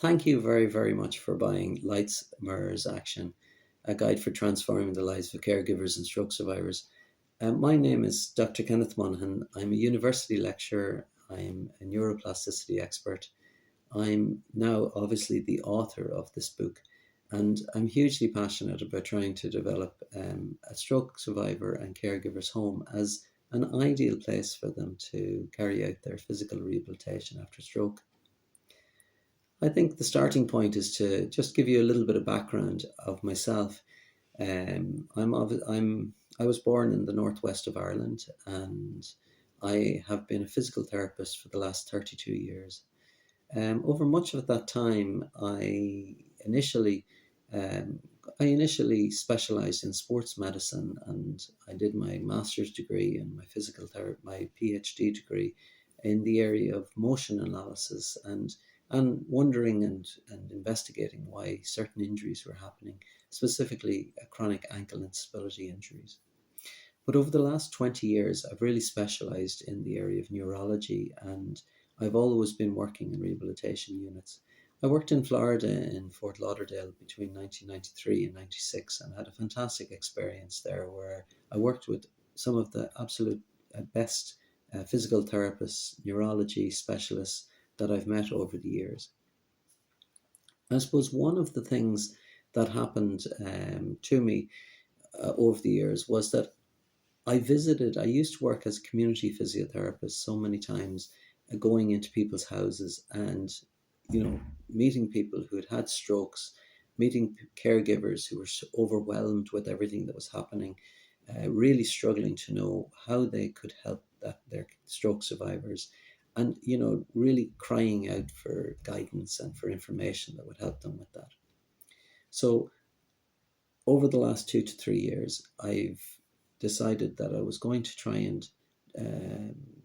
Thank you very, very much for buying Lights, Mirrors, Action, a guide for transforming the lives of caregivers and stroke survivors. My name is Dr. Kenneth Monaghan. I'm a university lecturer. I'm a neuroplasticity expert. I'm now obviously the author of this book, and I'm hugely passionate about trying to develop a stroke survivor and caregiver's home as an ideal place for them to carry out their physical rehabilitation after stroke. I think the starting point is to just give you a little bit of background of myself. I was born in the northwest of Ireland, and I have been a physical therapist for the last 32 years. Over much of that time, initially um, I initially specialised in sports medicine, and I did my master's degree and my physical therapy, my PhD degree in the area of motion analysis and wondering and investigating why certain injuries were happening, specifically chronic ankle instability injuries. But over the last 20 years, I've really specialized in the area of neurology, and I've always been working in rehabilitation units. I worked in Florida in Fort Lauderdale between 1993 and 96 and had a fantastic experience there where I worked with some of the absolute best physical therapists, neurology specialists that I've met over the years. I suppose one of the things that happened to me over the years was that I used to work as a community physiotherapist so many times, going into people's houses and, meeting people who had had strokes, meeting caregivers who were so overwhelmed with everything that was happening, really struggling to know how they could help their stroke survivors, and, really crying out for guidance and for information that would help them with that. So over the last 2 to 3 years, I've decided that I was going to try and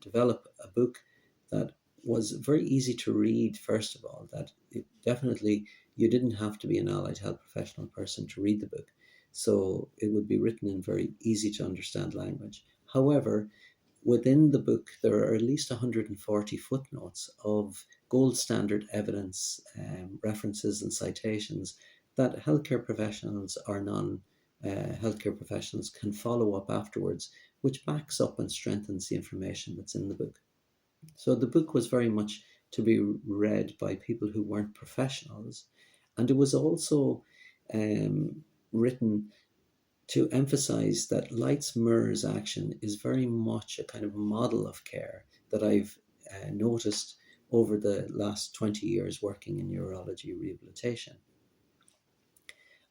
develop a book that was very easy to read, first of all, that it definitely, you didn't have to be an allied health professional person to read the book. So it would be written in very easy to understand language. However, within the book, there are at least 140 footnotes of gold standard evidence, references, and citations that healthcare professionals or non healthcare professionals can follow up afterwards, which backs up and strengthens the information that's in the book. So the book was very much to be read by people who weren't professionals, and it was also written to emphasize that Lights, Mirrors, Action is very much a kind of model of care that I've noticed over the last 20 years working in neurology rehabilitation.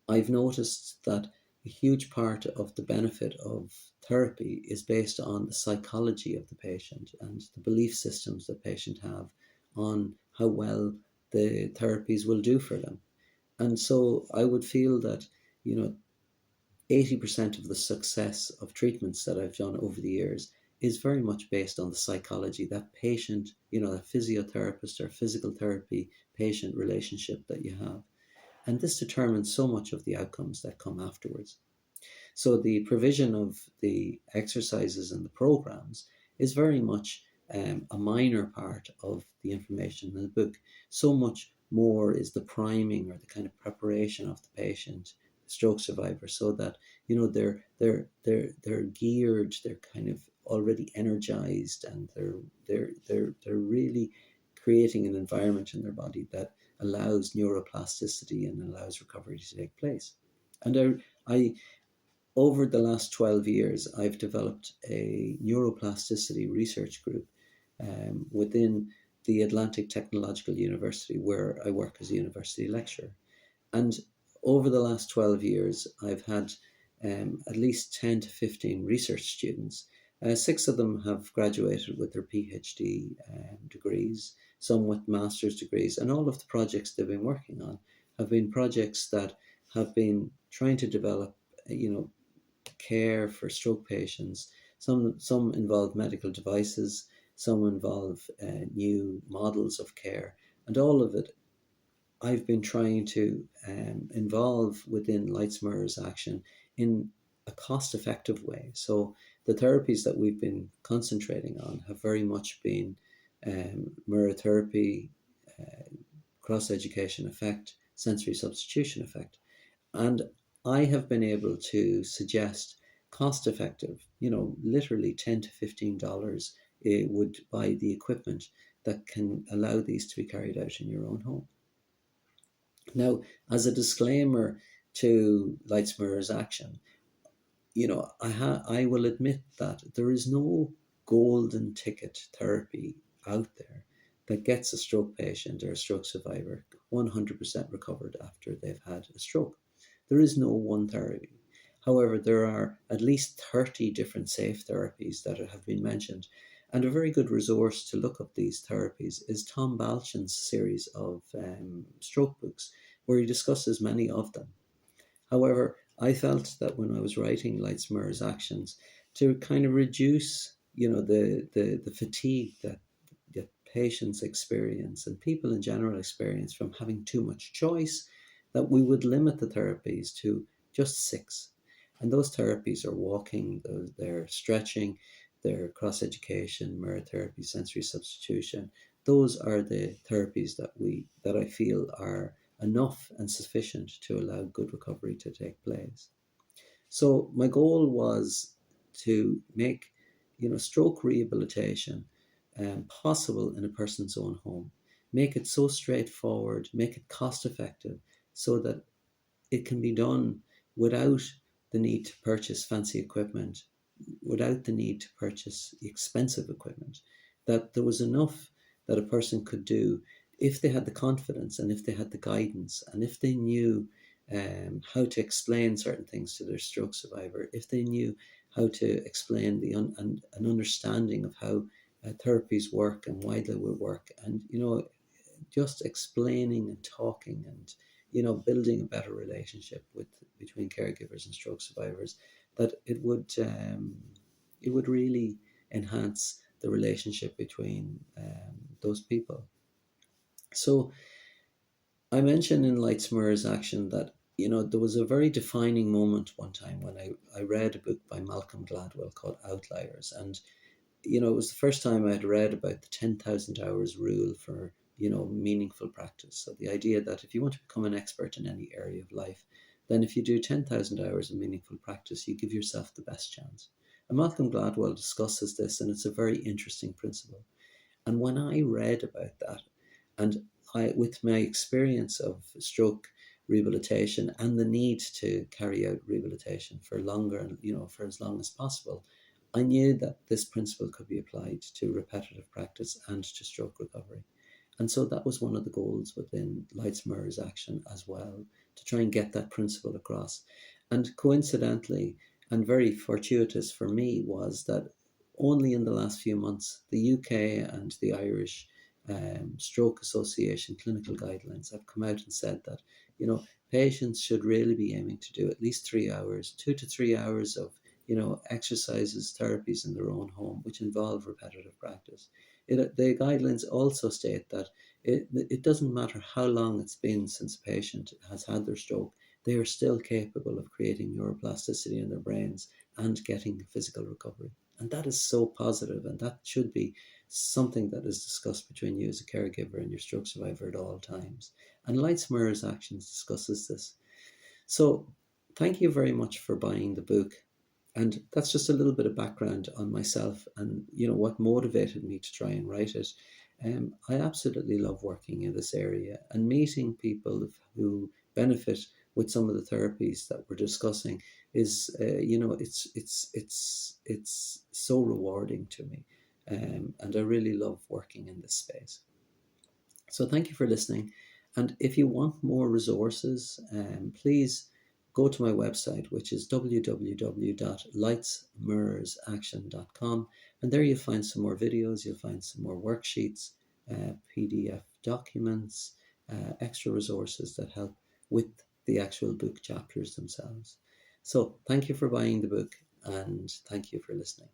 I've noticed that a huge part of the benefit of therapy is based on the psychology of the patient and the belief systems the patient have on how well the therapies will do for them. And so I would feel that, 80% of the success of treatments that I've done over the years is very much based on the psychology, that patient, that physiotherapist or physical therapy patient relationship that you have. And this determines so much of the outcomes that come afterwards. So the provision of the exercises and the programs is very much a minor part of the information in the book. So much more is the priming or the kind of preparation of the patient, the stroke survivor, so that they're geared, they're kind of already energized, and they're really creating an environment in their body that allows neuroplasticity and allows recovery to take place. And I over the last 12 years, I've developed a neuroplasticity research group within the Atlantic Technological University, where I work as a university lecturer. And over the last 12 years, I've had at least 10 to 15 research students. Six of them have graduated with their PhD degrees, some with master's degrees, and all of the projects they've been working on have been projects that have been trying to develop, care for stroke patients. Some involve medical devices, some involve new models of care, and all of it I've been trying to involve within Lights, Mirrors, Action in a cost-effective way. So the therapies that we've been concentrating on have very much been mirror therapy, cross-education effect, sensory substitution effect. And I have been able to suggest cost effective, literally $10 to $15 would buy the equipment that can allow these to be carried out in your own home. Now, as a disclaimer to Lights Mirrors Action, I will admit that there is no golden ticket therapy out there that gets a stroke patient or a stroke survivor 100% recovered after they've had a stroke. There is no one therapy. However, there are at least 30 different safe therapies that have been mentioned. And a very good resource to look up these therapies is Tom Balchin's series of stroke books, where he discusses many of them. However, I felt that when I was writing Lights, Mirrors, Actions, to kind of reduce, the fatigue that patients experience and people in general experience from having too much choice, that we would limit the therapies to just 6. And those therapies are walking, they're stretching, they're cross-education, mirror therapy, sensory substitution. Those are the therapies that I feel are enough and sufficient to allow good recovery to take place. So my goal was to make, stroke rehabilitation possible in a person's own home. Make it so straightforward, make it cost effective, so that it can be done without the need to purchase fancy equipment, without the need to purchase expensive equipment, that there was enough that a person could do if they had the confidence and if they had the guidance and if they knew how to explain certain things to their stroke survivor, if they knew how to explain an understanding of how therapies work and why they will work, and just explaining and talking and building a better relationship between caregivers and stroke survivors, that it would really enhance the relationship between those people. So I mentioned in Lights, Mirrors, Action that there was a very defining moment one time when I read a book by Malcolm Gladwell called Outliers, and it was the first time I had read about the 10,000 hours rule for meaningful practice. So the idea that if you want to become an expert in any area of life, then if you do 10,000 hours of meaningful practice, you give yourself the best chance. And Malcolm Gladwell discusses this, and it's a very interesting principle. And when I read about that, and with my experience of stroke rehabilitation and the need to carry out rehabilitation for longer and for as long as possible, I knew that this principle could be applied to repetitive practice and to stroke recovery. And so that was one of the goals within Lights, Mirrors, Action as well, to try and get that principle across. And coincidentally, and very fortuitous for me, was that only in the last few months, the UK and the Irish Stroke Association clinical guidelines have come out and said that, patients should really be aiming to do at least 3 hours, 2 to 3 hours of exercises, therapies in their own home, which involve repetitive practice. The guidelines also state that it doesn't matter how long it's been since a patient has had their stroke, they are still capable of creating neuroplasticity in their brains and getting physical recovery. And that is so positive, and that should be something that is discussed between you as a caregiver and your stroke survivor at all times. And Lights, Mirrors, Actions discusses this. So thank you very much for buying the book. And that's just a little bit of background on myself and what motivated me to try and write it. I absolutely love working in this area and meeting people who benefit with some of the therapies that we're discussing is it's so rewarding to me, and I really love working in this space. So thank you for listening, and if you want more resources, please go to my website, which is www.lightsmirrorsaction.com, and there you'll find some more videos, you'll find some more worksheets, PDF documents, extra resources that help with the actual book chapters themselves. So thank you for buying the book, and thank you for listening.